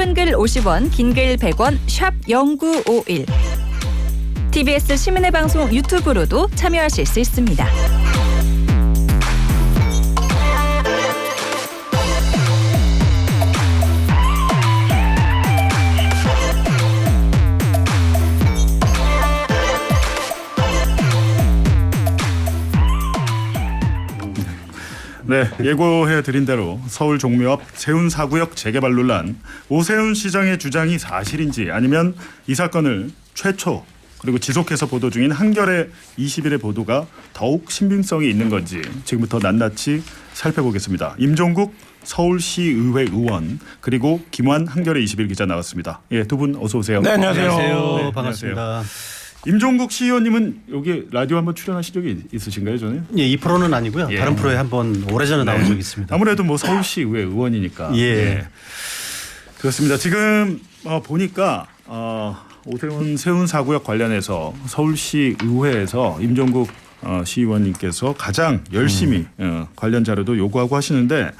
짧은 글 50원, 긴 글 100원, 샵 0951. TBS 시민의 방송 유튜브로도 참여하실 수 있습니다. 네, 예고해드린 대로 서울 종묘 앞 세운 4구역 재개발 논란, 오세훈 시장의 주장이 사실인지 아니면 이 사건을 최초 그리고 지속해서 보도 중인 한겨레 20일의 보도가 더욱 신빙성이 있는 건지 지금부터 낱낱이 살펴보겠습니다. 임종국 서울시의회 의원 그리고 김환 한겨레 20일 기자 나왔습니다. 예, 두 분 어서 오세요. 네, 안녕하세요. 네, 반갑습니다. 임종국 시의원님은 여기 라디오 한번 출연하신 적이 있으신가요, 전에? 예, 이 프로는 아니고요. 예. 다른 프로에 한번 오래전에 나온 적이 있습니다. 아무래도 뭐 서울시의회 의원이니까. 예. 그렇습니다. 지금 보니까 오세훈 세운 4구역 관련해서 서울시 의회에서 임종국 시의원님께서 가장 열심히 관련 자료도 요구하고 하시는데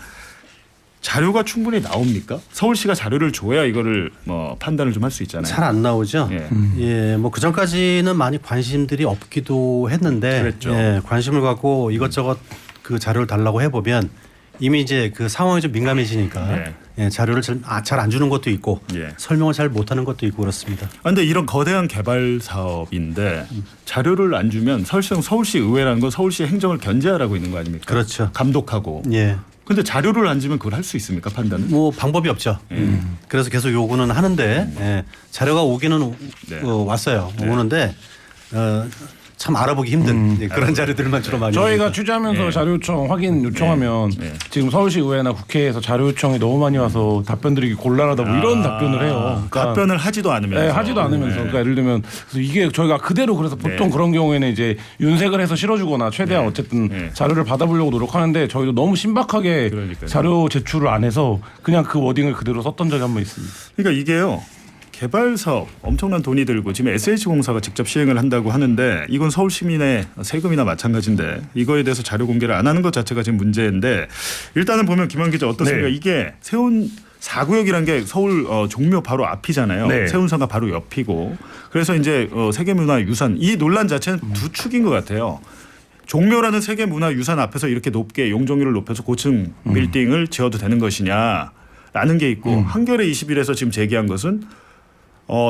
자료가 충분히 나옵니까? 서울시가 자료를 줘야 이거를 판단을 좀 할 수 있잖아요. 잘 안 나오죠. 예. 예, 뭐 그 전까지는 많이 관심들이 없기도 했는데, 그랬죠. 예, 관심을 갖고 이것저것 그 자료를 달라고 해보면 이미 이제 그 상황이 좀 민감해지니까 네. 예, 자료를 잘 안 주는 것도 있고 예. 설명을 잘 못하는 것도 있고 그렇습니다. 그런데 이런 거대한 개발 사업인데 자료를 안 주면 사실상 서울시 의회라는 건 서울시 행정을 견제하라고 있는 거 아닙니까? 그렇죠. 감독하고. 예. 근데 자료를 안 주면 그걸 할 수 있습니까? 판단은? 뭐 방법이 없죠. 그래서 계속 요구는 하는데 예, 자료가 오기는 네. 왔어요. 오는데 참 알아보기 힘든 그런 자료들만 주로 많이 저희가 옵니다. 취재하면서 자료 요청 확인 요청하면 지금 서울시 의회나 국회에서 자료 요청이 너무 많이 와서 답변 드리기 곤란하다 뭐 이런 답변을 해요. 그러니까 답변을 하지도 않으면서. 네, 하지도 않으면서 그러니까 예를 들면 그래서 이게 저희가 그대로 그래서 보통 그런 경우에는 이제 윤색을 해서 실어주거나 최대한 어쨌든 자료를 받아보려고 노력하는데 저희도 너무 신박하게 그러니까요. 자료 제출을 안 해서 그냥 그 워딩을 그대로 썼던 적이 한 번 있습니다. 그러니까 이게요. 개발 사업 엄청난 돈이 들고 지금 SH공사가 직접 시행을 한다고 하는데 이건 서울 시민의 세금이나 마찬가지인데 이거에 대해서 자료 공개를 안 하는 것 자체가 지금 문제인데 일단은 보면 김환 기자 어떻습니까? 네. 이게 세운 4구역이란 게 서울 종묘 바로 앞이잖아요. 네. 세운사가 바로 옆이고 그래서 이제 세계문화유산 이 논란 자체는 두 축인 것 같아요. 종묘라는 세계문화유산 앞에서 이렇게 높게 용적률을 높여서 고층 빌딩을 지어도 되는 것이냐라는 게 있고 한겨레 20일에서 지금 제기한 것은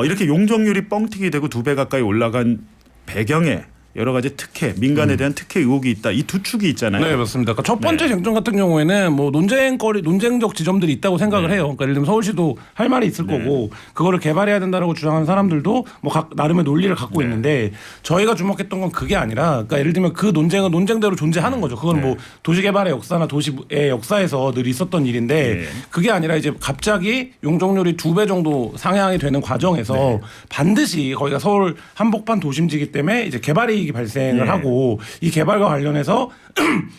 이렇게 용적률이 뻥튀기 되고 2배 가까이 올라간 배경에 여러 가지 특혜, 민간에 대한 특혜 의혹이 있다. 이 두 축이 있잖아요. 네, 맞습니다. 그러니까 첫 번째 쟁점 같은 경우에는 뭐 논쟁적 지점들이 있다고 생각을 해요. 그러니까 예를 들면 서울시도 할 말이 있을 거고 그거를 개발해야 된다라고 주장하는 사람들도 뭐 나름의 논리를 갖고 있는데 저희가 주목했던 건 그게 아니라 그러니까 예를 들면 그 논쟁은 논쟁대로 존재하는 거죠. 그건 뭐 도시개발의 역사나 도시의 역사에서 늘 있었던 일인데 그게 아니라 이제 갑자기 용적률이 2배 정도 상향이 되는 과정에서 반드시 거기가 서울 한복판 도심지기 때문에 이제 개발이 발생을 하고 이 개발과 관련해서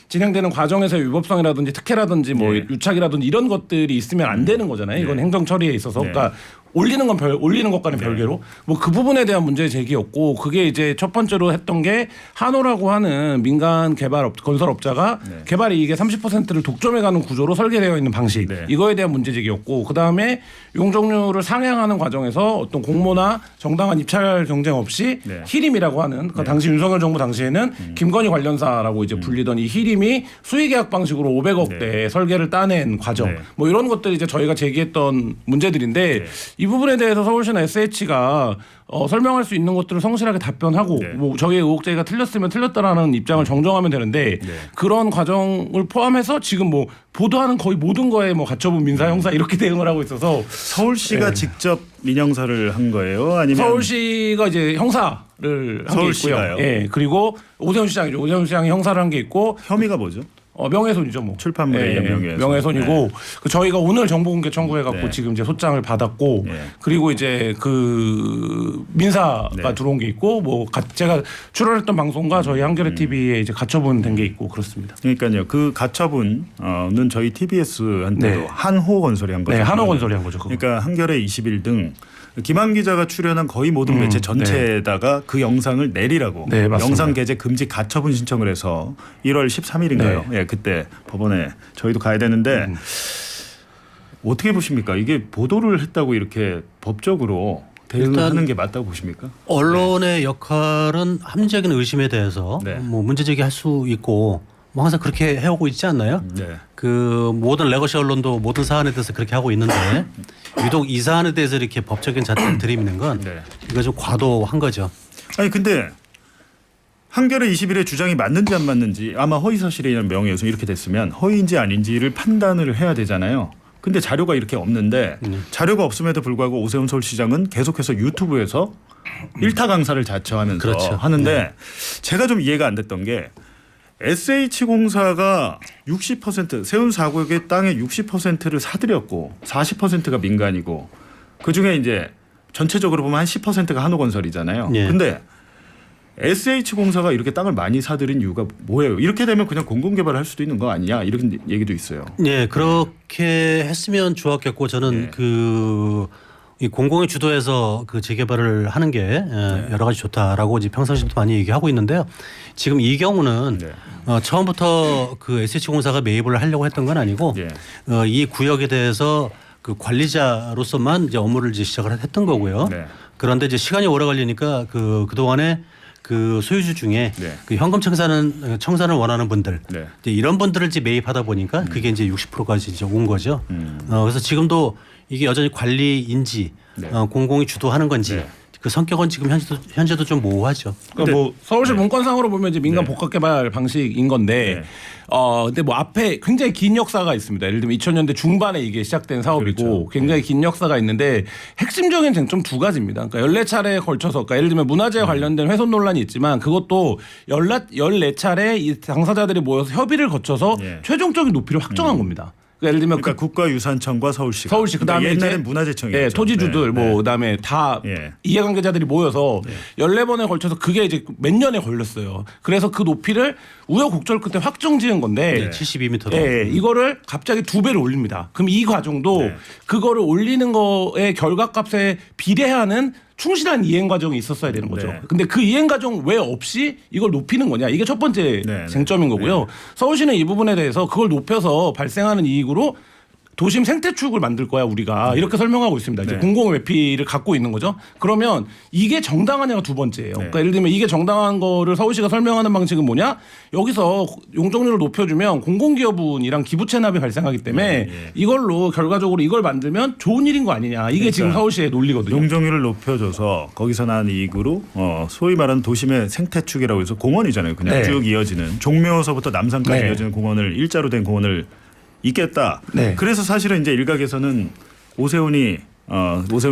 진행되는 과정에서의 위법성이라든지 특혜라든지 뭐 유착이라든지 이런 것들이 있으면 안 되는 거잖아요. 이건 행정 처리에 있어서 그러니까 올리는 것과는 별개로 뭐 그 부분에 대한 문제 제기였고 그게 이제 첫 번째로 했던 게 한호라고 하는 민간 건설업자가 개발 이익의 30%를 독점해가는 구조로 설계되어 있는 방식 이거에 대한 문제 제기였고 그 다음에 용적률을 상향하는 과정에서 어떤 공모나 정당한 입찰 경쟁 없이 히림이라고 하는 그러니까 당시 윤석열 정부 당시에는 김건희 관련사라고 이제 불리던 이 히림이 수의계약 방식으로 500억대 설계를 따낸 과정 뭐 이런 것들이 이제 저희가 제기했던 문제들인데 이 부분에 대해서 서울시나 SH가 설명할 수 있는 것들을 성실하게 답변하고 뭐 저희의 의혹 제기가 틀렸으면 틀렸다라는 입장을 정정하면 되는데 그런 과정을 포함해서 지금 뭐 보도하는 거의 모든 거에 뭐 가처분 민사 형사 이렇게 대응을 하고 있어서 서울시가 직접 민형사를 한 거예요? 아니면 서울시가 이제 형사를 한 게 있고요. 예. 그리고 오세훈 시장이죠. 오세훈 시장이 형사를 한 게 있고 혐의가 뭐죠? 명예훼손이죠, 뭐. 출판물에 의한 명예훼손이고 그 저희가 오늘 정보공개 청구해갖고 지금 이제 소장을 받았고 그리고 이제 그 민사가 들어온 게 있고 뭐 제가 출연했던 방송과 저희 한겨레 TV에 이제 가처분 된 게 있고 그렇습니다. 그러니까요. 그 가처분은 저희 TBS한테도 한호건설이 한 거죠. 네, 한호건설이 한 거죠. 그거. 그러니까 한겨레 20일 등 김한 기자가 출연한 거의 모든 매체 전체에다가 그 영상을 내리라고 영상 게재 금지 가처분 신청을 해서 1월 13일인가요? 예, 그때 법원에 저희도 가야 되는데 어떻게 보십니까? 이게 보도를 했다고 이렇게 법적으로 대응을 일단 하는 게 맞다고 보십니까? 언론의 역할은 합리적인 의심에 대해서 네. 뭐 문제 제기할 수 있고 뭐 항상 그렇게 해오고 있지 않나요? 네. 그 모든 레거시 언론도 모든 사안에 대해서 그렇게 하고 있는데 유독 이 사안에 대해서 이렇게 법적인 잣대를 들이미는 건 네. 이거 좀 과도한 거죠. 아니 근데 한겨레 21의 주장이 맞는지 안 맞는지 아마 허위사실이라는 명예훼손 이렇게 됐으면 허위인지 아닌지를 판단을 해야 되잖아요. 근데 자료가 이렇게 없는데 자료가 없음에도 불구하고 오세훈 서울시장은 계속해서 유튜브에서 일타 강사를 자처하면서 그렇죠. 하는데 제가 좀 이해가 안 됐던 게 SH공사가 60% 세운 4구역의 땅의 60%를 사들였고 40%가 민간이고 그중에 이제 전체적으로 보면 한 10%가 한호건설이잖아요. 예. 근데 SH공사가 이렇게 땅을 많이 사들인 이유가 뭐예요? 이렇게 되면 그냥 공공개발할 수도 있는 거 아니냐 이런 얘기도 있어요. 네, 그렇게 했으면 좋았겠고 저는 네. 이 공공의 주도에서 그 재개발을 하는 게 네. 여러 가지 좋다라고 이제 평상시에도 많이 얘기하고 있는데요. 지금 이 경우는 네. 처음부터 그 SH공사가 매입을 하려고 했던 건 아니고 예. 이 구역에 대해서 그 관리자로서만 이제 업무를 이제 시작을 했던 거고요. 네. 그런데 이제 시간이 오래 걸리니까 그동안에 그 소유주 중에 네. 그 현금 청산을 원하는 분들 네. 이제 이런 분들을 이제 매입하다 보니까 그게 이제 60%까지 이제 온 거죠. 그래서 지금도 이게 여전히 관리 인지 네. 공공이 주도하는 건지 네. 그 성격은 지금 현재도 좀 모호하죠. 그러니까 뭐 서울시 네. 문건상으로 보면 이제 민간 네. 복합 개발 방식인 건데 네. 근데 뭐 앞에 굉장히 긴 역사가 있습니다. 예를 들면 2000년대 중반에 이게 시작된 사업이고 그렇죠. 굉장히 긴 역사가 있는데 핵심적인 쟁점 두 가지입니다. 그러니까 14차례에 걸쳐서 그러니까 예를 들면 문화재에 관련된 훼손 논란이 있지만 그것도 14차례 이 당사자들이 모여서 협의를 거쳐서 예. 최종적인 높이를 확정한 겁니다. 그러니까 예를 들면 그러니까 국가유산청과 서울시가 서울시 그다음에 그러니까 옛날엔 이제 문화재청이었죠. 예, 토지주들 네. 뭐 그다음에 다 예. 이해관계자들이 모여서 14번에 걸쳐서 그게 이제 몇 년에 걸렸어요. 그래서 그 높이를 우여곡절 끝에 확정지은 건데 72m로. 예, 이거를 갑자기 2배로 올립니다. 그럼 이 과정도 네. 그거를 올리는 거에 결과값에 비례하는 충실한 이행 과정이 있었어야 되는 거죠. 네. 근데 그 이행 과정 왜 없이 이걸 높이는 거냐? 이게 첫 번째 네, 쟁점인 거고요. 네. 서울시는 이 부분에 대해서 그걸 높여서 발생하는 이익으로 도심 생태축을 만들 거야 우리가 이렇게 설명하고 있습니다. 이제 네. 공공 외피를 갖고 있는 거죠. 그러면 이게 정당하냐가 두 번째예요. 그러니까 예를 들면 이게 정당한 거를 서울시가 설명하는 방식은 뭐냐? 여기서 용적률을 높여주면 공공기업은이랑 기부 체납이 발생하기 때문에 이걸로 결과적으로 이걸 만들면 좋은 일인 거 아니냐? 이게 지금 서울시의 논리거든요. 용적률을 높여줘서 거기서 난 이익으로 소위 말하는 도심의 생태축이라고 해서 공원이잖아요. 그냥 네. 쭉 이어지는 종묘서부터 남산까지 네. 이어지는 공원을 일자로 된 공원을 있겠다. 네. 그래서 사실은 이제 일각에서는 오세훈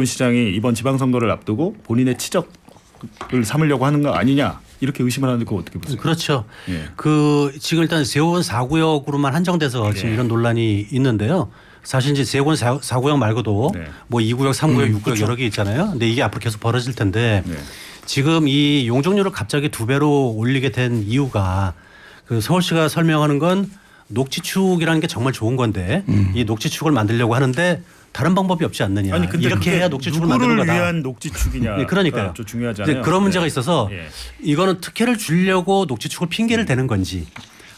시장이 이번 지방선거를 앞두고 본인의 치적을 삼으려고 하는 거 아니냐 이렇게 의심을 하는데 그거 어떻게 보세요? 그렇죠. 예. 그 지금 일단 세원 4구역으로만 한정돼서 지금 이런 논란이 있는데요. 사실 이제 세원 4구역 말고도 네. 뭐 2구역, 3구역, 6구역 여러 개 있잖아요. 근데 이게 앞으로 계속 벌어질 텐데 네. 지금 이 용적률을 갑자기 2배로 올리게 된 이유가 그 서울시가 설명하는 건 녹지축이라는 게 정말 좋은 건데 이 녹지축을 만들려고 하는데 다른 방법이 없지 않느냐. 아니 근데 이렇게 그게 해야 녹지축을 만드는 누구를 거다. 위한 녹지축이냐? 네, 그러니까요. 좀 중요하지 이제 않아요? 그런 문제가 네. 있어서 예. 이거는 특혜를 주려고 녹지축을 핑계를 대는 건지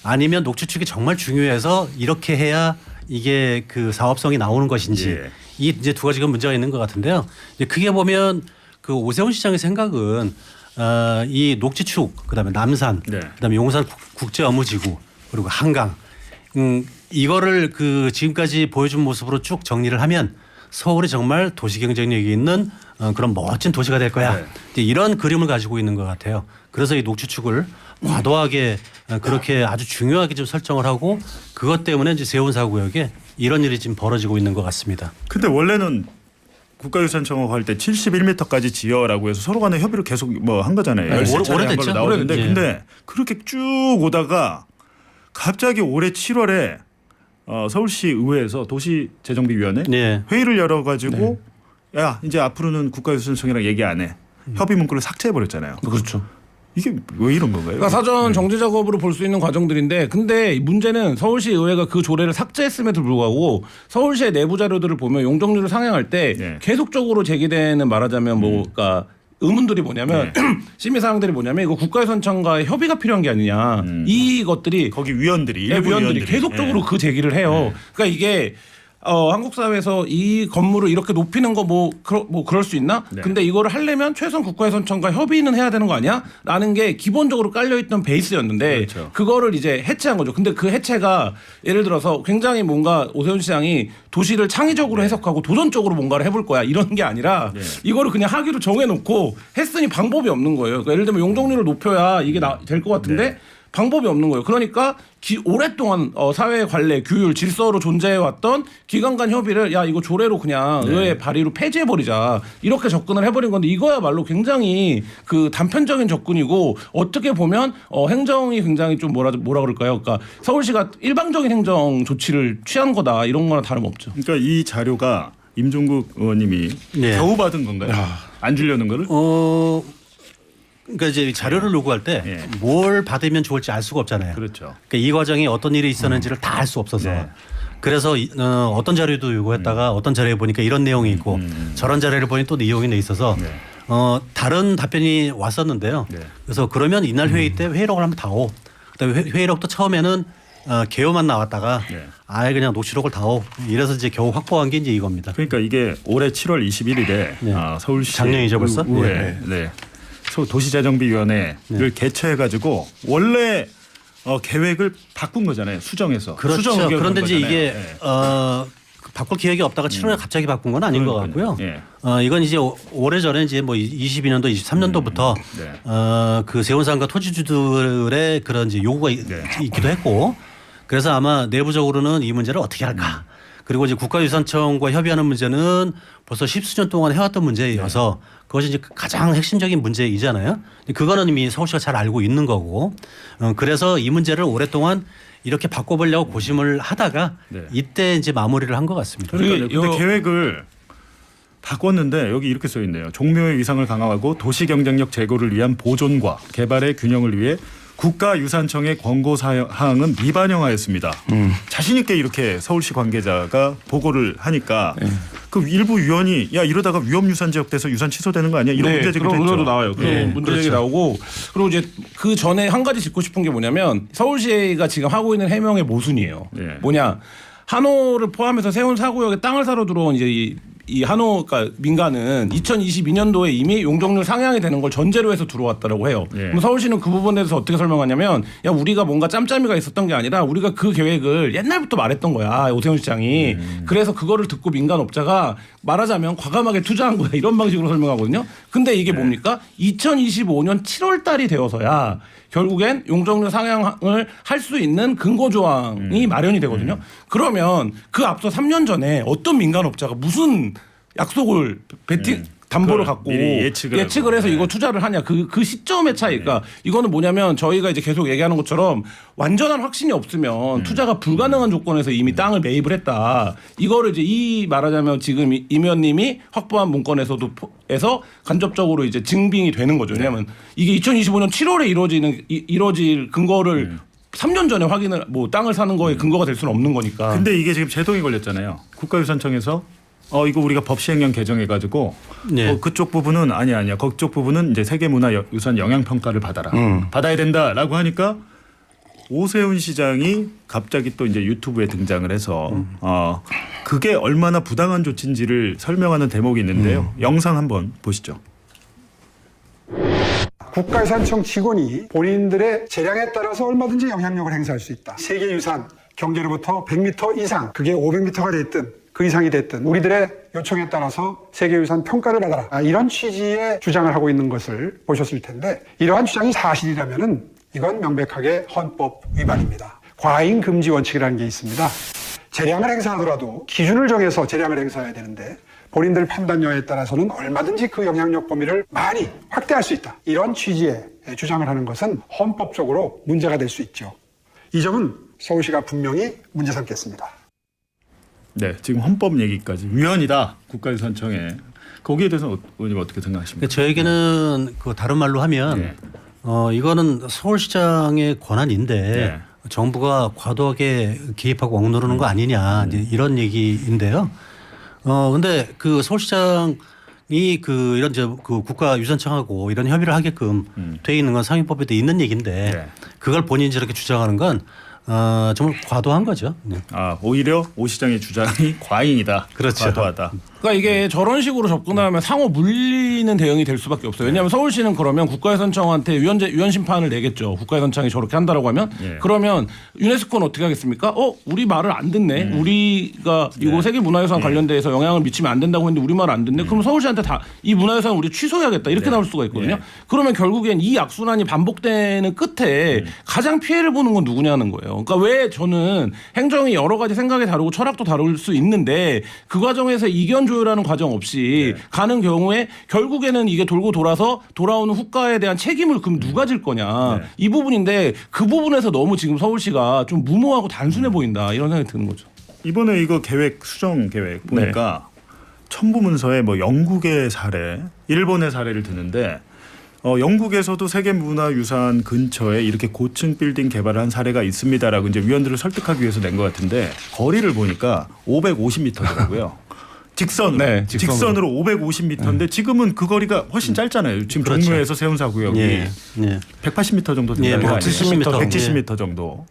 아니면 녹지축이 정말 중요해서 이렇게 해야 이게 그 사업성이 나오는 것인지 예. 이 이제 두 가지가 문제가 있는 것 같은데요. 이제 크게 보면 그 오세훈 시장의 생각은 이 녹지축 그다음에 남산 네. 그다음에 용산 국제어무지구 그리고 한강 이거를 그 지금까지 보여준 모습으로 쭉 정리를 하면 서울이 정말 도시 경쟁력이 있는 그런 멋진 도시가 될 거야. 네. 이제 이런 그림을 가지고 있는 것 같아요. 그래서 이 녹지축을 과도하게 그렇게 아주 중요하게 좀 설정을 하고 그것 때문에 이제 세운 4구역에 이런 일이 지금 벌어지고 있는 것 같습니다. 근데 원래는 국가유산청하고 할 때 71m까지 지어라고 해서 서로 간에 협의를 계속 뭐 한 거잖아요. 네, 13차례 한 오래됐죠. 걸로 나오는데 오래됐죠. 근데 그렇게 쭉 오다가 갑자기 올해 7월에 서울시 의회에서 도시재정비위원회 네. 회의를 열어가지고 야 이제 앞으로는 국가유산청이랑 얘기 안 해. 협의 문구를 삭제해 버렸잖아요. 그렇죠. 이게 왜 이런 건가요? 그러니까 사전 정지 작업으로 볼 수 있는 과정들인데 근데 문제는 서울시 의회가 그 조례를 삭제했음에도 불구하고 서울시의 내부 자료들을 보면 용적률을 상향할 때 네. 계속적으로 제기되는 말하자면 뭐 그러니까 의문들이 뭐냐면 심의 사항들이 뭐냐면 이거 국가유산청과의 협의가 필요한 게 아니냐 이것들이 거기 위원들이 네, 일부 위원들이 위원들이 계속적으로 예. 그 제기를 해요. 그러니까 이게 한국 사회에서 이 건물을 이렇게 높이는 거 뭐 그럴 수 있나? 네. 근데 이거를 하려면 최소한 국가유산청과 협의는 해야 되는 거 아니야? 라는 게 기본적으로 깔려있던 베이스였는데 그렇죠. 그거를 이제 해체한 거죠. 근데 그 해체가 예를 들어서 굉장히 뭔가 오세훈 시장이 도시를 창의적으로 해석하고 도전적으로 뭔가를 해볼 거야 이런 게 아니라 네. 이거를 그냥 하기로 정해놓고 했으니 방법이 없는 거예요. 그러니까 예를 들면 용적률을 높여야 이게 될 것 같은데 네. 방법이 없는 거예요. 그러니까 오랫동안 사회 관례, 규율, 질서로 존재해왔던 기관 간 협의를 야 이거 조례로 그냥 의회 발의로 폐지해버리자 이렇게 접근을 해버린 건데 이거야말로 굉장히 그 단편적인 접근이고 어떻게 보면 행정이 굉장히 좀 뭐라 그럴까요? 그러니까 서울시가 일방적인 행정 조치를 취한 거다 이런 거나 다름없죠. 그러니까 이 자료가 임종국 의원님이 네. 겨우 받은 건가요? 안 주려는 거를? 그러니까 이제 자료를 요구할 때 뭘 받으면 좋을지 알 수가 없잖아요. 그렇죠. 그러니까 이 과정에 어떤 일이 있었는지를 다 알 수 없어서 네. 그래서 어떤 자료도 요구했다가 어떤 자료에 보니까 이런 내용이 있고 저런 자료를 보니 또 내용이 돼 있어서 다른 답변이 왔었는데요. 네. 그래서 그러면 이날 회의 때 회의록을 한번 다 오. 그다음에 회의록도 처음에는 개요만 나왔다가 네. 아예 그냥 녹취록을 다 오. 이래서 이제 겨우 확보한 게 이제 이겁니다. 그러니까 이게 올해 7월 21일에 네. 서울시 작년이죠, 벌써? 의회 도시재정비위원회를 개최해가지고 원래 계획을 바꾼 거잖아요. 수정해서. 그렇죠. 수정 의견을 그런데 한 이제 거잖아요. 이게 바꿀 기획이 없다가 7월에 갑자기 바꾼 건 아닌 것 같고요. 예. 이건 이제 오래 전에 이제 뭐 22년도, 23년도부터 네. 그 세운상가 토지주들의 그런 이제 요구가 네. 있기도 했고 그래서 아마 내부적으로는 이 문제를 어떻게 할까. 그리고 이제 국가유산청과 협의하는 문제는 벌써 10수년 동안 해왔던 문제여서 그것이 이제 가장 핵심적인 문제이잖아요. 그거는 이미 서울시가 잘 알고 있는 거고 그래서 이 문제를 오랫동안 이렇게 바꿔보려고 고심을 하다가 네. 이때 이제 마무리를 한 것 같습니다. 그러니까 근데 계획을 바꿨는데 여기 이렇게 써 있네요. 종묘의 위상을 강화하고 도시 경쟁력 제고를 위한 보존과 개발의 균형을 위해 국가유산청의 권고 사항은 미반영하였습니다. 자신 있게 이렇게 서울시 관계자가 보고를 하니까 그 일부 위원이 야 이러다가 위험유산 지역 돼서 유산 취소되는 거 아니야? 이런 문제 제기도 그런 했죠. 의견도 나와요. 그런 문제 제기 나오고 그리고 이제 그 전에 한 가지 짚고 싶은 게 뭐냐면 서울시가 지금 하고 있는 해명의 모순이에요. 네. 뭐냐 한호를 포함해서 세운 사구역에 땅을 사러 들어온 이제 이 한호 그러니까 민간은 2022년도에 이미 용적률 상향이 되는 걸 전제로 해서 들어왔다라고 해요. 예. 그럼 서울시는 그 부분에 대해서 어떻게 설명하냐면 야 우리가 뭔가 짬짬이가 있었던 게 아니라 우리가 그 계획을 옛날부터 말했던 거야 오세훈 시장이. 그래서 그거를 듣고 민간업자가 말하자면 과감하게 투자한 거야 이런 방식으로 설명하거든요. 근데 이게 뭡니까? 2025년 7월 달이 되어서야 결국엔 용적률 상향을 할 수 있는 근거 조항이 마련이 되거든요. 그러면 그 앞서 3년 전에 어떤 민간업자가 무슨 약속을 담보를 그걸 갖고 미리 예측을 해서 하고. 이거 투자를 하냐 그 시점의 차이가 이거는 뭐냐면 저희가 이제 계속 얘기하는 것처럼 완전한 확신이 없으면 투자가 불가능한 조건에서 이미 땅을 매입을 했다. 이거를 이제 이 말하자면 지금 임 의원님이 확보한 문건에서도 에서 간접적으로 이제 증빙이 되는 거죠. 왜냐하면 이게 2025년 7월에 이루어질 근거를 3년 전에 확인을 뭐 땅을 사는 거에 근거가 될 수는 없는 거니까. 근데 이게 지금 제동이 걸렸잖아요. 국가유산청에서 이거 우리가 법시행령 개정해가지고 네. 그쪽 부분은 아니야. 그쪽 부분은 이제 세계문화유산 영향평가를 받아라. 받아야 된다라고 하니까 오세훈 시장이 갑자기 또 이제 유튜브에 등장을 해서 그게 얼마나 부당한 조치인지를 설명하는 대목이 있는데요. 영상 한번 보시죠. 국가유산청 직원이 본인들의 재량에 따라서 얼마든지 영향력을 행사할 수 있다. 세계유산 경계로부터 100m 이상, 그게 500m가 됐든 그 이상이 됐든 우리들의 요청에 따라서 세계유산 평가를 받아라. 이런 취지의 주장을 하고 있는 것을 보셨을 텐데 이러한 주장이 사실이라면은 이건 명백하게 헌법 위반입니다. 과잉 금지 원칙이라는 게 있습니다. 재량을 행사하더라도 기준을 정해서 재량을 행사해야 되는데 본인들 판단 여하에 따라서는 얼마든지 그 영향력 범위를 많이 확대할 수 있다. 이런 취지의 주장을 하는 것은 헌법적으로 문제가 될 수 있죠. 이 점은 서울시가 분명히 문제 삼겠습니다. 네, 지금 헌법 얘기까지 위헌이다. 국가유산청에 거기에 대해서 의원님 어떻게 생각하십니까? 저에게는 그 다른 말로 하면 네. 이거는 서울시장의 권한인데 네. 정부가 과도하게 개입하고 억누르는 거 아니냐 이제 이런 얘기인데요. 근데 그 서울시장이 그 이런 그 국가유산청하고 이런 협의를 하게끔 돼 있는 건 상위법에도 있는 얘기인데 네. 그걸 본인이 저렇게 주장하는 건 정말 과도한 거죠. 네. 오히려 오 시장의 주장이 과잉이다. 그렇죠. 과도하다. 그러니까 이게 저런 식으로 접근하면 상호 물리는 대응이 될 수밖에 없어요. 왜냐하면 서울시는 그러면 국가유선청한테 위헌 심판을 내겠죠. 국가유선청이 저렇게 한다라고 하면 예. 그러면 유네스코는 어떻게 하겠습니까? 우리 말을 안 듣네. 우리가 이거 세계문화유산 관련돼서 영향을 미치면 안 된다고 했는데 우리 말을 안 듣네. 그럼 서울시한테 다 이 문화유산 우리 취소해야겠다 이렇게 나올 수가 있거든요. 예. 그러면 결국엔 이 악순환이 반복되는 끝에 가장 피해를 보는 건 누구냐는 거예요. 그러니까 왜 저는 행정이 여러 가지 생각이 다르고 철학도 다를 수 있는데 그 과정에서 이견 조율하는 과정 없이 가는 경우에 결국에는 이게 돌고 돌아서 돌아오는 후과에 대한 책임을 그럼 누가 질 거냐 이 부분인데 그 부분에서 너무 지금 서울시가 좀 무모하고 단순해 보인다 이런 생각이 드는 거죠. 이번에 이거 계획 수정 계획 보니까 첨부문서에 뭐 영국의 사례, 일본의 사례를 드는데 영국에서도 세계문화유산 근처에 이렇게 고층 빌딩 개발을 한 사례가 있습니다라고 이제 위원들을 설득하기 위해서 낸 것 같은데 거리를 보니까 550m더라고요. 직선으로. 네, 직선으로 550m인데 지금은 그 거리가 훨씬 짧잖아요. 지금 그렇죠. 종로에서 세운사구역이 예. 180m 정도 된다는 예, 거 아니에요? 170m 170m 정도.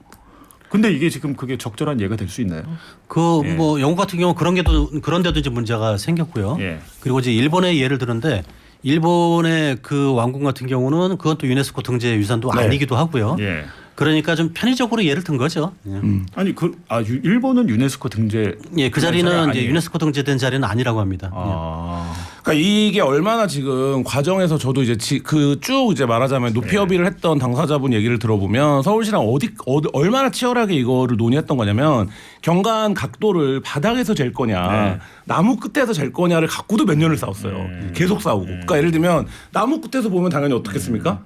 근데 이게 지금 그게 적절한 예가 될 수 있나요? 뭐 영국 같은 경우 그런데도 이제 문제가 생겼고요. 예. 그리고 이제 일본의 예를 들었는데 일본의 그 왕궁 같은 경우는 그건 또 유네스코 등재 유산도 아니기도 하고요. 예. 그러니까 좀 편의적으로 예를 든 거죠. 예. 아니 일본은 유네스코 등재. 예, 그 자리는 이제 아니에요? 유네스코 등재된 자리는 아니라고 합니다. 그러니까 이게 얼마나 지금 과정에서 저도 이제 그 쭉 이제 말하자면 높이 협의를 했던 당사자분 얘기를 들어보면 서울시랑 얼마나 치열하게 이거를 논의했던 거냐면 경관 각도를 바닥에서 잴 거냐 나무 끝에서 잴 거냐를 갖고도 몇 년을 싸웠어요. 계속 싸우고. 그러니까 예를 들면 나무 끝에서 보면 당연히 어떻겠습니까?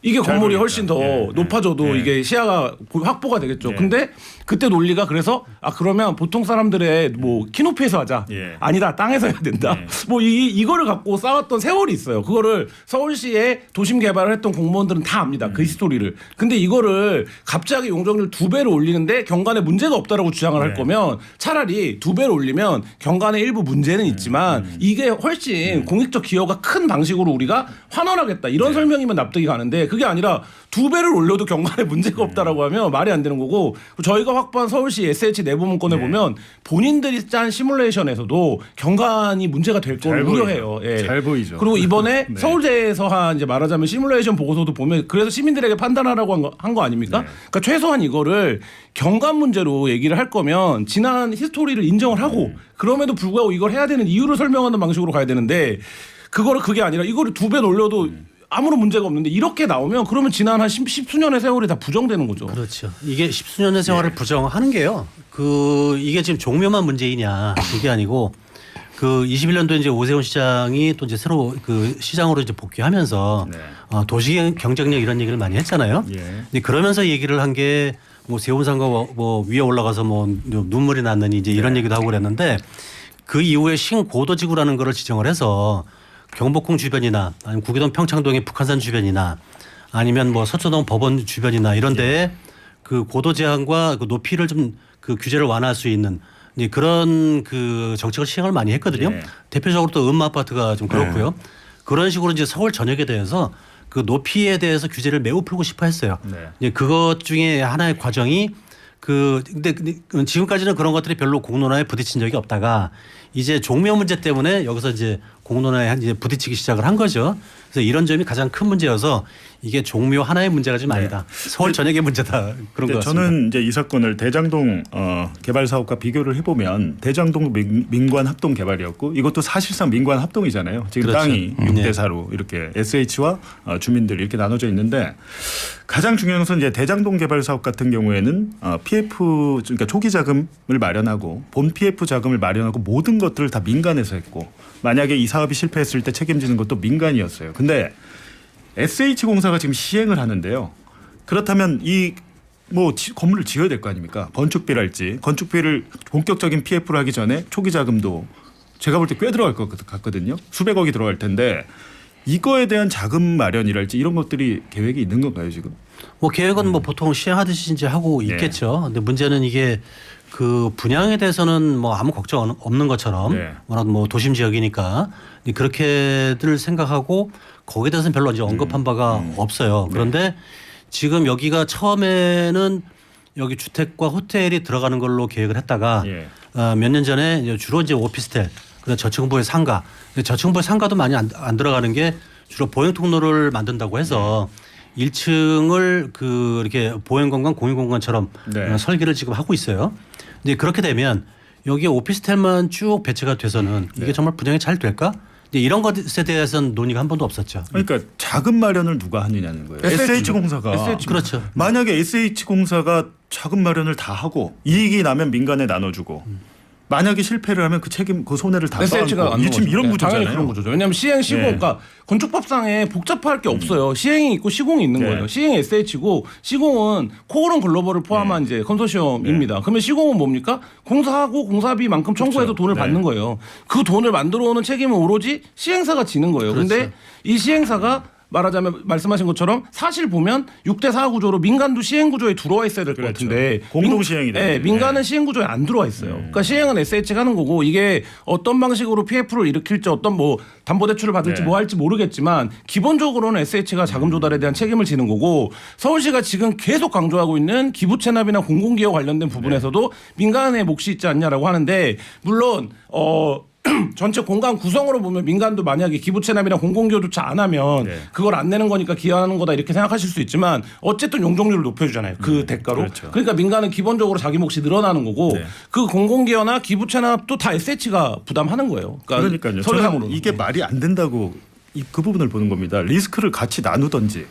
이게 건물이 보이니까. 훨씬 더 높아져도 이게 시야가 확보가 되겠죠. 근데 그때 논리가 그래서 그러면 보통 사람들의 뭐 키높이에서 하자. 아니다. 땅에서 해야 된다. 뭐 이거를 갖고 싸웠던 세월이 있어요. 그거를 서울시에 도심 개발을 했던 공무원들은 다 압니다. 그 히스토리를. 근데 이거를 갑자기 용적률 2배로 올리는데 경관에 문제가 없다라고 주장을 할 거면 차라리 2배로 올리면 경관에 일부 문제는 있지만 이게 훨씬 공익적 기여가 큰 방식으로 우리가 환원하겠다. 이런 설명이면 납득이 가는데 그게 아니라 2배를 올려도 경관에 문제가 없다라고 하면 말이 안 되는 거고 저희가 확보한 서울시 SH 내부 문건에 보면 본인들이 짠 시뮬레이션에서도 경관이 문제가 될 걸 우려해요. 예. 잘 보이죠. 그리고 이번에 서울대에서 한 이제 말하자면 시뮬레이션 보고서도 보면 그래서 시민들에게 판단하라고 한 거 아닙니까? 그러니까 최소한 이거를 경관 문제로 얘기를 할 거면 지난 히스토리를 인정을 하고 그럼에도 불구하고 이걸 해야 되는 이유를 설명하는 방식으로 가야 되는데 그게 아니라 이거를 2배 올려도 아무런 문제가 없는데 이렇게 나오면 그러면 지난 한 십수년의 세월이 다 부정되는 거죠. 그렇죠. 이게 십수년의 세월을 부정하는 게요. 이게 지금 종묘만 문제이냐 그게 아니고 그 21년도에 이제 오세훈 시장이 또 이제 새로 그 시장으로 이제 복귀하면서 도시 경쟁력 이런 얘기를 많이 했잖아요. 근데 그러면서 얘기를 한 게 뭐 세운산과 뭐 위에 올라가서 뭐 눈물이 났느니 이제 이런 얘기도 하고 그랬는데 그 이후에 신고도지구라는 거를 지정을 해서 경복궁 주변이나 아니면 구기동 평창동의 북한산 주변이나 아니면 뭐 서초동 법원 주변이나 이런 데에 그 고도 제한과 그 높이를 좀 그 규제를 완화할 수 있는 그런 그 정책을 시행을 많이 했거든요. 대표적으로 또 음마아파트가 좀 그렇고요. 그런 식으로 이제 서울 전역에 대해서 그 높이에 대해서 규제를 매우 풀고 싶어 했어요. 이제 그것 중에 하나의 과정이 근데 지금까지는 그런 것들이 별로 공론화에 부딪힌 적이 없다가 이제 종묘 문제 때문에 여기서 이제 공론화에 이제 부딪히기 시작을 한 거죠. 그래서 이런 점이 가장 큰 문제여서 이게 종묘 하나의 문제가 좀 아니다. 서울 전역의 문제다. 그런 것 같습니다. 저는 이제 이 사건을 대장동 개발 사업과 비교를 해보면 대장동 민관 합동 개발이었고 이것도 사실상 민관 합동이잖아요. 지금 그렇죠. 땅이 6대4로 이렇게 SH와 주민들 이렇게 나눠져 있는데 가장 중요한 것은 이제 대장동 개발 사업 같은 경우에는 PF 그러니까 초기 자금을 마련하고 본 PF 자금을 마련하고 모든 것들을 다 민간에서 했고 만약에 이 사업이 실패했을 때 책임지는 것도 민간이었어요. 근데 SH공사가 지금 시행을 하는데요. 그렇다면 이 뭐 건물을 지어야 될 거 아닙니까? 건축비랄지 건축비를 본격적인 PF를 하기 전에 초기 자금도 제가 볼 때 꽤 들어갈 것 같거든요. 수백억이 들어갈 텐데 이거에 대한 자금 마련이랄지 이런 것들이 계획이 있는 건가요 지금? 뭐 계획은 뭐 보통 시행하듯이 이제 하고 있겠죠. 근데 문제는 이게 그 분양에 대해서는 뭐 아무 걱정 없는 것처럼 워낙 뭐 도심 지역이니까 그렇게들 생각하고 거기에 대해서는 별로 이제 언급한 바가 없어요. 그런데 지금 여기가 처음에는 여기 주택과 호텔이 들어가는 걸로 계획을 했다가 예. 몇 년 전에 이제 주로 이제 오피스텔 그리고 저층부의 상가, 저층부의 상가도 많이 안 들어가는 게 주로 보행 통로를 만든다고 해서 1층을 그 이렇게 보행 공간, 공유 공간처럼 네. 설계를 지금 하고 있어요. 이제 그렇게 되면 여기에 오피스텔만 쭉 배치가 돼서는 이게 정말 분양이 잘 될까? 이제 이런 것에 대해서는 논의가 한 번도 없었죠. 그러니까 자금 마련을 누가 하느냐는 거예요. SH공사가. 그렇죠. 만약에 SH공사가 자금 마련을 다 하고 이익이 나면 민간에 나눠주고 만약에 실패를 하면 그 책임, 그 손해를 다 SH가 떠안고 안 지금 이런 구조잖아요. 당연히 그런 구조죠. 왜냐하면 시행 시공, 예. 그러니까 건축법상에 복잡할 게 없어요. 시행이 있고 시공이 있는 예. 거예요. 시행이 SH고 시공은 코오론 글로벌을 포함한 이제 컨소시엄입니다. 그러면 시공은 뭡니까? 공사하고 공사비만큼 청구해서 돈을 네. 받는 거예요. 그 돈을 만들어 오는 책임은 오로지 시행사가 지는 거예요. 그렇죠. 근데 이 시행사가 말하자면 말씀하신 것처럼 사실 보면 6대4 구조로 민간도 시행 구조에 들어와 있어야 될 것 그렇죠. 같은데 공동 시행이 돼요. 네, 민간은 시행 구조에 안 들어와 있어요. 그러니까 시행은 SH가 하는 거고 이게 어떤 방식으로 PF를 일으킬지 어떤 뭐 담보대출을 받을지 네. 뭐 할지 모르겠지만 기본적으로는 SH가 자금 조달에 대한 책임을 지는 거고 서울시가 지금 계속 강조하고 있는 기부 체납이나 공공기여 관련된 부분에서도 민간의 몫이 있지 않냐라고 하는데 물론 전체 공간 구성으로 보면 민간도 만약에 기부 체납이나 공공기여조차 안 하면 네. 그걸 안 내는 거니까 기여하는 거다 이렇게 생각하실 수 있지만 어쨌든 용적률을 높여주잖아요. 그 대가로. 그렇죠. 그러니까 민간은 기본적으로 자기 몫이 늘어나는 거고 네. 그 공공기여나 기부 체납도 다 SH가 부담하는 거예요. 그러니까요. 서류상으로 저는 이게 말이 안 된다고 그 부분을 보는 겁니다. 리스크를 같이 나누던지.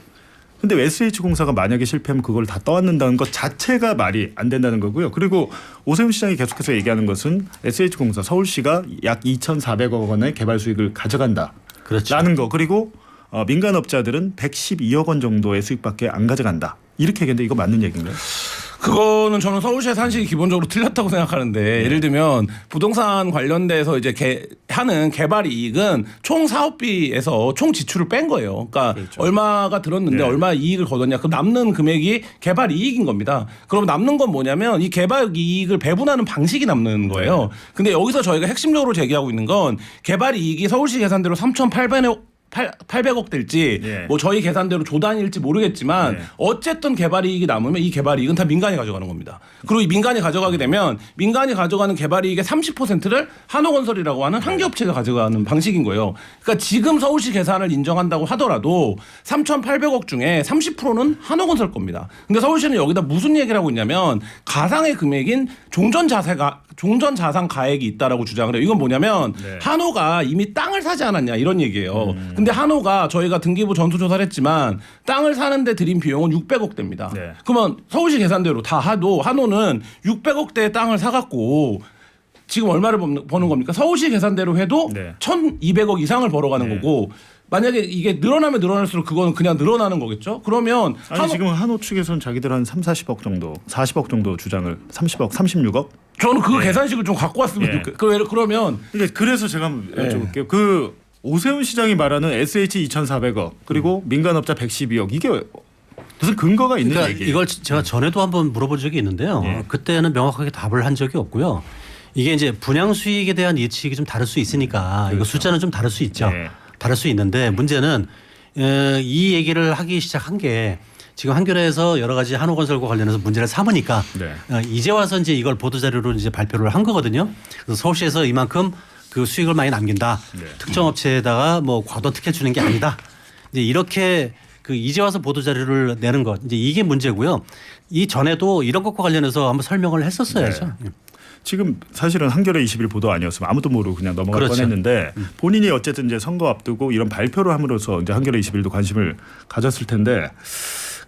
근데 SH공사가 만약에 실패하면 그걸 다 떠안는다는 것 자체가 말이 안 된다는 거고요. 그리고 오세훈 시장이 계속해서 얘기하는 것은 SH공사 서울시가 약 2,400억 원의 개발 수익을 가져간다. 그렇죠. 라는 거. 그리고 민간업자들은 112억 원 정도의 수익밖에 안 가져간다. 이렇게 얘기했는데 이거 맞는 얘기인가요? 그거는 저는 서울시의 산식이 기본적으로 틀렸다고 생각하는데 예를 들면 부동산 관련돼서 이제 하는 개발 이익은 총 사업비에서 총 지출을 뺀 거예요. 그러니까 그렇죠. 얼마가 들었는데 네. 얼마 이익을 거뒀냐. 그럼 남는 금액이 개발 이익인 겁니다. 그럼 남는 건 뭐냐면 이 개발 이익을 배분하는 방식이 남는 거예요. 근데 여기서 저희가 핵심적으로 제기하고 있는 건 개발 이익이 서울시 계산대로 3,800억 될지 예. 뭐 저희 계산대로 조단일지 모르겠지만 네. 어쨌든 개발 이익이 남으면 이 개발 이익은 다 민간이 가져가는 겁니다. 그리고 이 민간이 가져가게 되면 민간이 가져가는 개발 이익의 30%를 한호건설이라고 하는 한 개 업체가 가져가는 방식인 거예요. 그러니까 지금 서울시 계산을 인정한다고 하더라도 3,800억 중에 30%는 한호건설 겁니다. 근데 서울시는 여기다 무슨 얘기를 하고 있냐면 가상의 금액인 종전자산 가액이 있다라고 주장을 해요. 이건 뭐냐면 네. 한호가 이미 땅을 사지 않았냐 이런 얘기예요. 근데 한호가 저희가 등기부 전수조사를 했지만 땅을 사는데 들인 비용은 600억대입니다. 네. 그러면 서울시 계산대로 다 하도 한호는 600억대의 땅을 사갖고 지금 얼마를 버는 겁니까? 서울시 계산대로 해도 네. 1,200억 이상을 벌어가는 거고 만약에 이게 늘어나면 늘어날수록 그거는 그냥 늘어나는 거겠죠? 그러면 아니 지금 한호 측에서는 자기들 한 30, 40억 정도, 40억 정도 주장을 30억, 36억? 저는 그 계산식을 좀 갖고 왔으면 예. 좋겠어요. 그러면 그래서 제가 한번 여쭤볼게요. 그 오세훈 시장이 말하는 SH 2,400억 그리고 민간업자 112억 이게 무슨 근거가 있는 그러니까 얘기예요? 이걸 제가 전에도 한번 물어본 적이 있는데요. 예. 그때는 명확하게 답을 한 적이 없고요. 이게 이제 분양 수익에 대한 예측이 좀 다를 수 있으니까 이거 숫자는 좀 다를 수 있죠. 네. 다를 수 있는데 문제는 이 얘기를 하기 시작한 게 지금 한겨레에서 여러 가지 한호건설과 관련해서 문제를 삼으니까 네. 이제 와서 이제 이걸 보도자료로 이제 발표를 한 거거든요. 그래서 서울시에서 이만큼 그 수익을 많이 남긴다. 네. 특정 업체에다가 뭐 과도 특혜 주는 게 아니다. 이제 이렇게 그 이제 와서 보도자료를 내는 것 이제 이게 문제고요. 이 전에도 이런 것과 관련해서 한번 설명을 했었어야죠. 네. 지금 사실은 한겨레 20일 보도 아니었으면 아무도 모르고 그냥 넘어갈 그렇죠. 뻔했는데 본인이 어쨌든 이제 선거 앞두고 이런 발표를 함으로써 이제 한겨레 21도 관심을 가졌을 텐데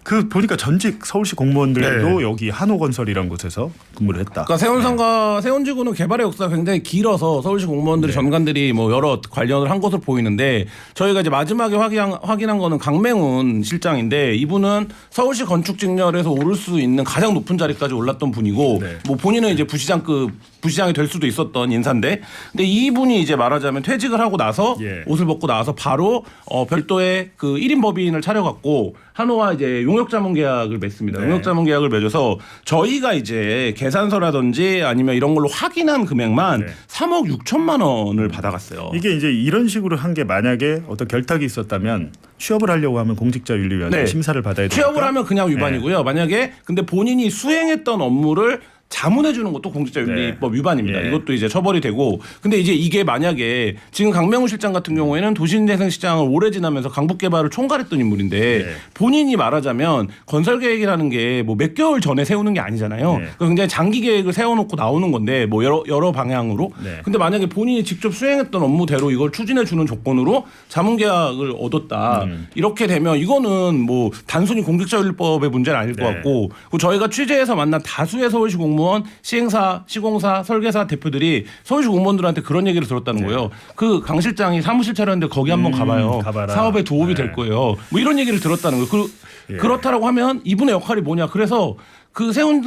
그 보니까 전직 서울시 공무원들도 여기 한호건설이라는 곳에서 근무를 했다. 그러니까 세운상가 세운지구는 개발의 역사가 굉장히 길어서 서울시 공무원들이 전관들이 뭐 여러 관련을 한 것으로 보이는데 저희가 이제 마지막에 확인한 거는 강맹훈 실장인데 이분은 서울시 건축 직렬에서 오를 수 있는 가장 높은 자리까지 올랐던 분이고 네. 뭐 본인은 이제 부시장이 될 수도 있었던 인사인데 근데 이분이 이제 말하자면 퇴직을 하고 나서 예. 옷을 벗고 나서 바로 별도의 그 1인 법인을 차려갖고 한호와 이제 용역자문 계약을 맺습니다. 네. 용역자문 계약을 맺어서 저희가 이제 계산서라든지 아니면 이런 걸로 확인한 금액만 네. 3억 6천만 원을 받아갔어요. 이게 이제 이런 식으로 한 게 만약에 어떤 결탁이 있었다면 취업을 하려고 하면 공직자윤리위원회 네. 심사를 받아야 됩니까? 취업을 하면 그냥 위반이고요. 만약에 근데 본인이 수행했던 업무를 자문해 주는 것도 공직자윤리법 위반입니다. 예. 이것도 이제 처벌이 되고. 근데 이제 이게 만약에 지금 강명우 실장 같은 경우에는 도시재생시장을 오래 지나면서 강북개발을 총괄했던 인물인데 예. 본인이 말하자면 건설 계획이라는 게 뭐 몇 개월 전에 세우는 게 아니잖아요. 예. 굉장히 장기 계획을 세워놓고 나오는 건데 뭐 여러 방향으로. 네. 근데 만약에 본인이 직접 수행했던 업무대로 이걸 추진해 주는 조건으로 자문계약을 얻었다. 이렇게 되면 이거는 뭐 단순히 공직자윤리법의 문제는 아닐 것 네. 같고 그리고 저희가 취재해서 만난 다수의 서울시 공무원, 시행사, 시공사, 설계사 대표들이 서울시 공무원들한테 그런 얘기를 들었다는 거예요. 그 강 실장이 사무실 차렸는데 거기 한번 가봐요. 가봐라. 사업에 도움이 네. 될 거예요. 뭐 이런 얘기를 들었다는 거예요. 그렇다라고 하면 이분의 역할이 뭐냐. 그래서 그 세운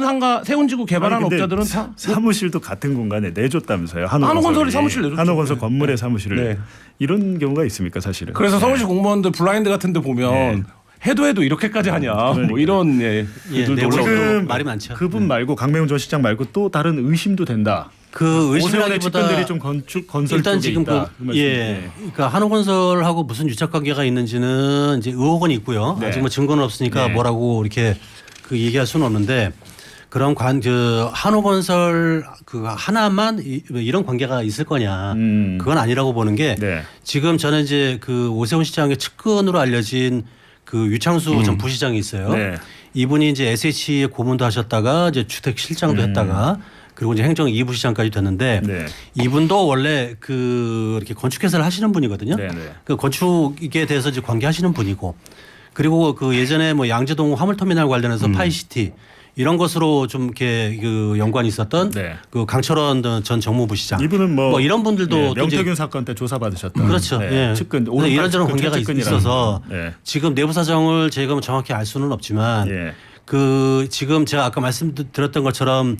지구 개발하는 아니, 근데 업자들은 다 사무실도 같은 공간에 내줬다면서요. 한호건설이 사무실 내줬죠. 한호건설 네. 건물의 사무실을 네. 이런 경우가 있습니까 사실은. 그래서 서울시 공무원들 블라인드 같은데 보면 해도 이렇게까지 하냐. 뭐 이런 글들도 네, 올라오고. 지금 말이 많죠. 그분 말고 강명훈 전 시장 말고 또 다른 의심도 된다. 그 오세훈의 의심이라기보다 측근들이 좀 건설 일단 쪽에 지금 있다. 그 말씀이시죠. 예, 그러니까 한호건설하고 무슨 유착 관계가 있는지는 이제 의혹은 있고요. 네. 아직 뭐 증거는 없으니까 네. 뭐라고 이렇게 그 얘기할 수는 없는데 그런 한호건설 그 하나만 이런 관계가 있을 거냐? 그건 아니라고 보는 게 네. 지금 저는 이제 그 오세훈 시장의 측근으로 알려진 그 유창수 전 부시장이 있어요. 네. 이분이 이제 SH의 고문도 하셨다가 이제 주택 실장도 했다가 그리고 이제 행정 2부 시장까지 됐는데 네. 이분도 원래 그 이렇게 건축회사를 하시는 분이거든요. 네, 네. 그 건축에 대해서 이제 관계하시는 분이고 그리고 그 예전에 뭐 양재동 화물터미널 관련해서 파이시티 이런 것으로 좀 이렇게 그 연관이 있었던 네. 그 강철원 전 정무부 시장 이분은 뭐 이런 분들도 예, 또 이제 명태균 사건 때 조사 받으셨던 그렇죠. 예. 측근 그래서 이런저런 관계가 측근이라는 있어서 네. 지금 내부 사정을 저희가 뭐 정확히 알 수는 없지만 예. 그 지금 제가 아까 말씀드렸던 것처럼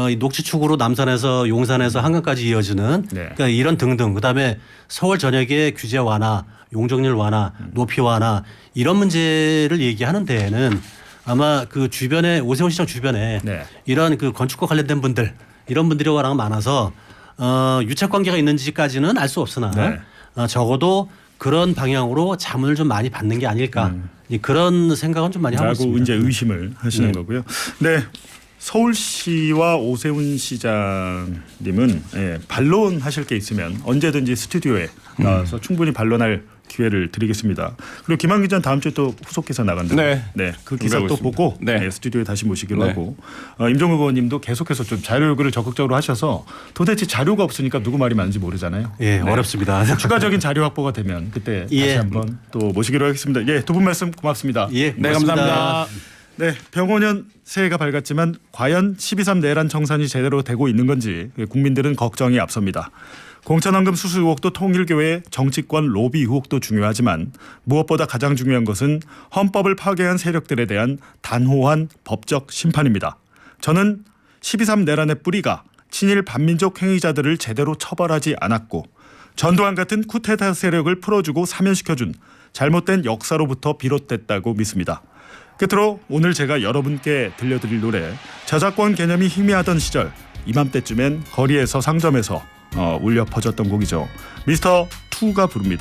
이 녹지축으로 남산에서 용산에서 한강까지 이어지는 네. 그러니까 이런 등등 그다음에 서울 전역의 규제 완화, 용적률 완화, 높이 완화 이런 문제를 얘기하는 데에는 아마 그 주변에 오세훈 시장 주변에 네. 이런 그 건축과 관련된 분들 이런 분들이 워낙 많아서 유착 관계가 있는지까지는 알 수 없으나 네. 적어도 그런 방향으로 자문을 좀 많이 받는 게 아닐까 그런 생각은 좀 많이 하고 라고 있습니다. 이제 의심을 하시는 네. 거고요. 네. 서울시와 오세훈 시장님은 반론하실 게 있으면 언제든지 스튜디오에 나와서 충분히 반론할 기회를 드리겠습니다. 그리고 김한 기자는 다음 주에 또 후속 기사 나간다고. 네. 그 기사 또 준비하고 보고 있습니다. 네. 스튜디오에 다시 모시기로 네. 하고 임종국 의원님도 계속해서 좀 자료 요구를 적극적으로 하셔서 도대체 자료가 없으니까 누구 말이 맞는지 모르잖아요. 예, 어렵습니다. 추가적인 자료 확보가 되면 그때 다시 예. 한번 또 모시기로 하겠습니다. 예, 두 분 말씀 고맙습니다. 예, 네, 고맙습니다. 감사합니다. 네, 병원년 새해가 밝았지만 과연 12.3 내란 청산이 제대로 되고 있는 건지 국민들은 걱정이 앞섭니다. 공천원금 수수 의혹도 통일교회 정치권 로비 의혹도 중요하지만 무엇보다 가장 중요한 것은 헌법을 파괴한 세력들에 대한 단호한 법적 심판입니다. 저는 12.3 내란의 뿌리가 친일 반민족 행위자들을 제대로 처벌하지 않았고 전두환 같은 쿠데타 세력을 풀어주고 사면시켜준 잘못된 역사로부터 비롯됐다고 믿습니다. 끝으로 오늘 제가 여러분께 들려드릴 노래 저작권 개념이 희미하던 시절 이맘때쯤엔 거리에서 상점에서 울려 퍼졌던 곡이죠. 미스터 투가 부릅니다.